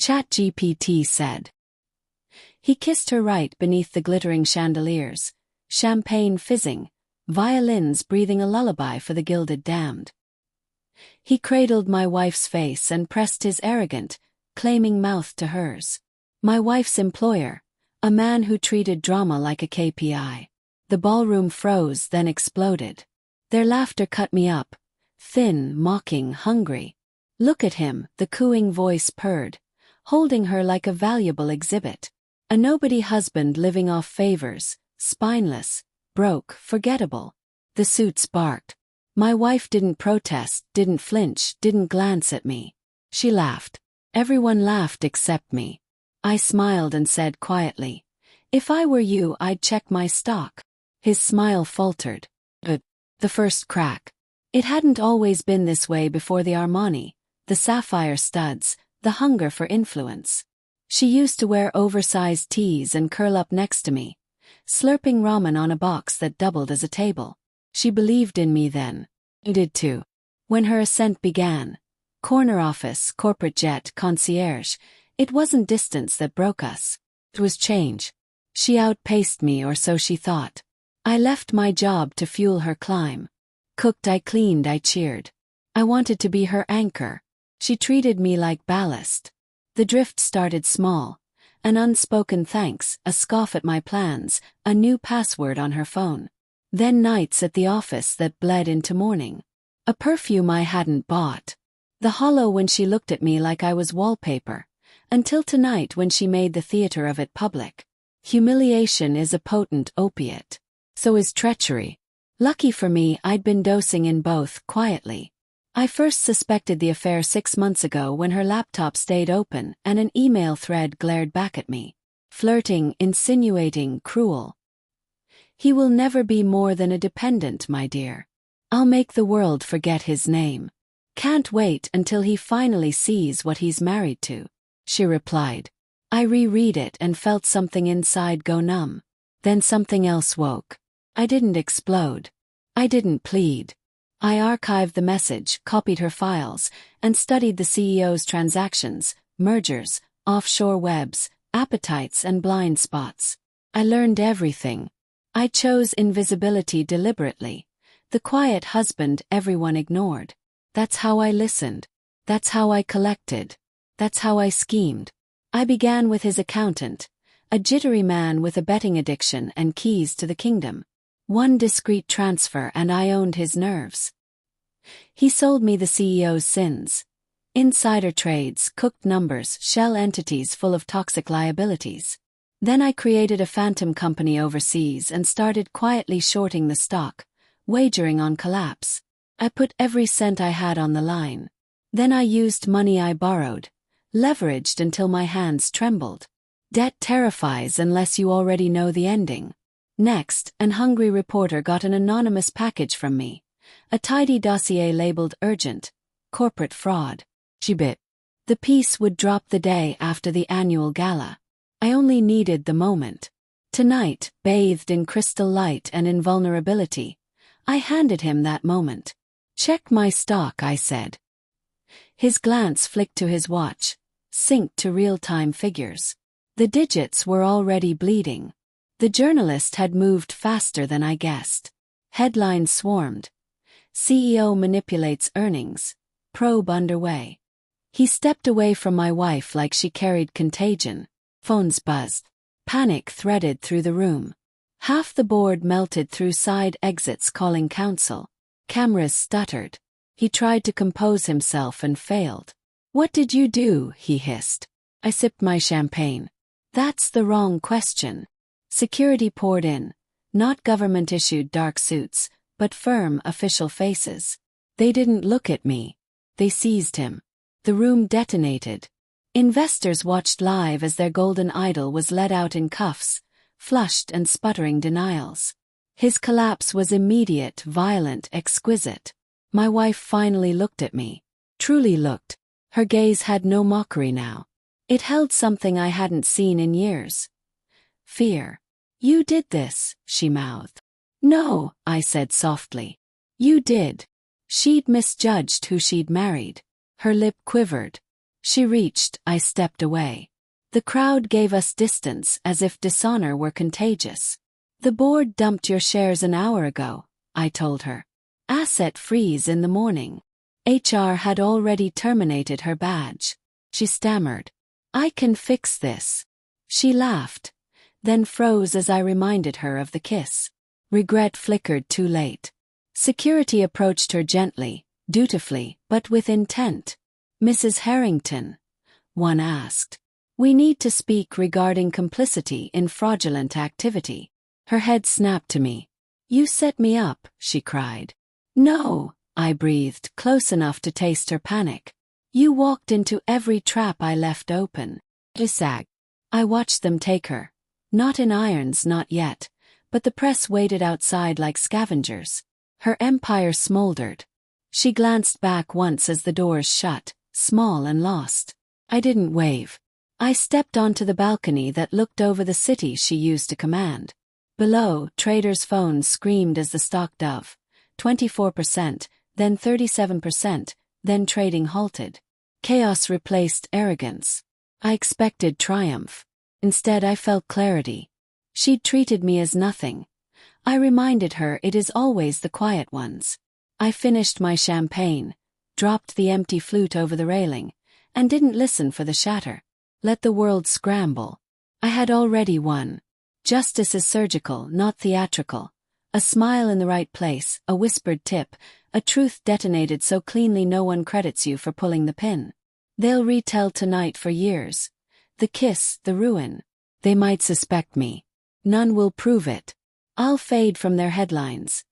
ChatGPT said. He kissed her right beneath the glittering chandeliers, champagne fizzing, violins breathing a lullaby for the gilded damned. He cradled my wife's face and pressed his arrogant, claiming mouth to hers. My wife's employer, a man who treated drama like a KPI. The ballroom froze, then exploded. Their laughter cut me up, thin, mocking, hungry. Look at him, the cooing voice purred, holding her like a valuable exhibit. A nobody husband living off favors, spineless, broke, forgettable. The suits barked. My wife didn't protest, didn't flinch, didn't glance at me. She laughed. Everyone laughed except me. I smiled and said quietly, "If I were you, I'd check my stock." His smile faltered. The first crack. It hadn't always been this way before the Armani, the sapphire studs, the hunger for influence. She used to wear oversized tees and curl up next to me, slurping ramen on a box that doubled as a table. She believed in me then. I did too. When her ascent began, corner office, corporate jet, concierge, it wasn't distance that broke us. It was change. She outpaced me, or so she thought. I left my job to fuel her climb. Cooked, I cleaned, I cheered. I wanted to be her anchor. She treated me like ballast. The drift started small. An unspoken thanks, a scoff at my plans, a new password on her phone. Then nights at the office that bled into morning. A perfume I hadn't bought. The hollow when she looked at me like I was wallpaper. Until tonight when she made the theater of it public. Humiliation is a potent opiate. So is treachery. Lucky for me, I'd been dosing in both, quietly. I first suspected the affair 6 months ago when her laptop stayed open and an email thread glared back at me. Flirting, insinuating, cruel. He will never be more than a dependent, my dear. I'll make the world forget his name. Can't wait until he finally sees what he's married to, she replied. I reread it and felt something inside go numb. Then something else woke. I didn't explode. I didn't plead. I archived the message, copied her files, and studied the CEO's transactions, mergers, offshore webs, appetites and blind spots. I learned everything. I chose invisibility deliberately. The quiet husband everyone ignored. That's how I listened. That's how I collected. That's how I schemed. I began with his accountant, a jittery man with a betting addiction and keys to the kingdom. One discreet transfer and I owned his nerves. He sold me the CEO's sins. Insider trades, cooked numbers, shell entities full of toxic liabilities. Then I created a phantom company overseas and started quietly shorting the stock, wagering on collapse. I put every cent I had on the line. Then I used money I borrowed, leveraged until my hands trembled. Debt terrifies unless you already know the ending. Next, an hungry reporter got an anonymous package from me. A tidy dossier labeled urgent, corporate fraud. She bit. The piece would drop the day after the annual gala. I only needed the moment. Tonight, bathed in crystal light and invulnerability, I handed him that moment. Check my stock, I said. His glance flicked to his watch, synced to real-time figures. The digits were already bleeding. The journalist had moved faster than I guessed. Headlines swarmed. CEO manipulates earnings. Probe underway. He stepped away from my wife like she carried contagion. Phones buzzed. Panic threaded through the room. Half the board melted through side exits calling counsel. Cameras stuttered. He tried to compose himself and failed. "What did you do?" he hissed. I sipped my champagne. "That's the wrong question." Security poured in. Not government-issued dark suits, but firm, official faces. They didn't look at me. They seized him. The room detonated. Investors watched live as their golden idol was led out in cuffs, flushed and sputtering denials. His collapse was immediate, violent, exquisite. My wife finally looked at me. Truly looked. Her gaze had no mockery now. It held something I hadn't seen in years. Fear. "You did this," she mouthed. "No," I said softly. "You did." She'd misjudged who she'd married. Her lip quivered. She reached, I stepped away. The crowd gave us distance as if dishonor were contagious. The board dumped your shares an hour ago, I told her. Asset freeze in the morning. HR had already terminated her badge. She stammered. I can fix this. She laughed, then froze as I reminded her of the kiss. Regret flickered too late. Security approached her gently, dutifully, but with intent. Mrs. Harrington, one asked. We need to speak regarding complicity in fraudulent activity. Her head snapped to me. You set me up, she cried. No, I breathed, close enough to taste her panic. You walked into every trap I left open. Isag. I watched them take her. Not in irons, not yet, but the press waited outside like scavengers. Her empire smoldered. She glanced back once as the doors shut, small and lost. I didn't wave. I stepped onto the balcony that looked over the city she used to command. Below, traders' phones screamed as the stock dove. 24%, then 37%, then trading halted. Chaos replaced arrogance. I expected triumph. Instead I felt clarity. She'd treated me as nothing. I reminded her it is always the quiet ones. I finished my champagne, dropped the empty flute over the railing, and didn't listen for the shatter. Let the world scramble. I had already won. Justice is surgical, not theatrical. A smile in the right place, a whispered tip, a truth detonated so cleanly no one credits you for pulling the pin. They'll retell tonight for years. The kiss, the ruin. They might suspect me. None will prove it. I'll fade from their headlines.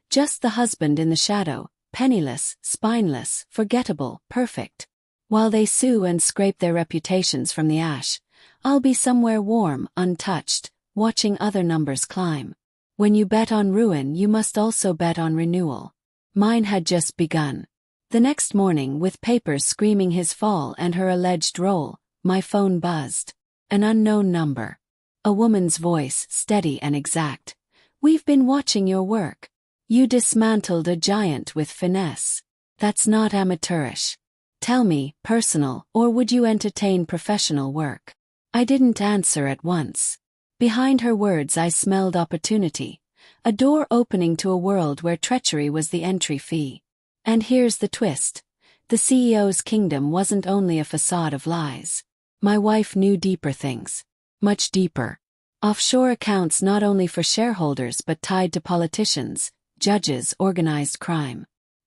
Just the husband in the shadow, penniless, spineless, forgettable, perfect. While they sue and scrape their reputations from the ash, I'll be somewhere warm, untouched, watching other numbers climb. When you bet on ruin, you must also bet on renewal. Mine had just begun. The next morning, with papers screaming his fall and her alleged role, my phone buzzed. An unknown number. A woman's voice, steady and exact. We've been watching your work. You dismantled a giant with finesse. That's not amateurish. Tell me, personal, or would you entertain professional work? I didn't answer at once. Behind her words I smelled opportunity. A door opening to a world where treachery was the entry fee. And here's the twist. The CEO's kingdom wasn't only a facade of lies. My wife knew deeper things. Much deeper. Offshore accounts not only for shareholders but tied to politicians, judges, organized crime.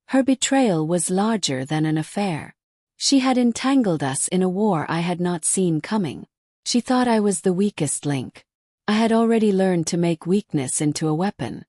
Her betrayal was larger than an affair. She had entangled us in a war I had not seen coming. She thought I was the weakest link. I had already learned to make weakness into a weapon.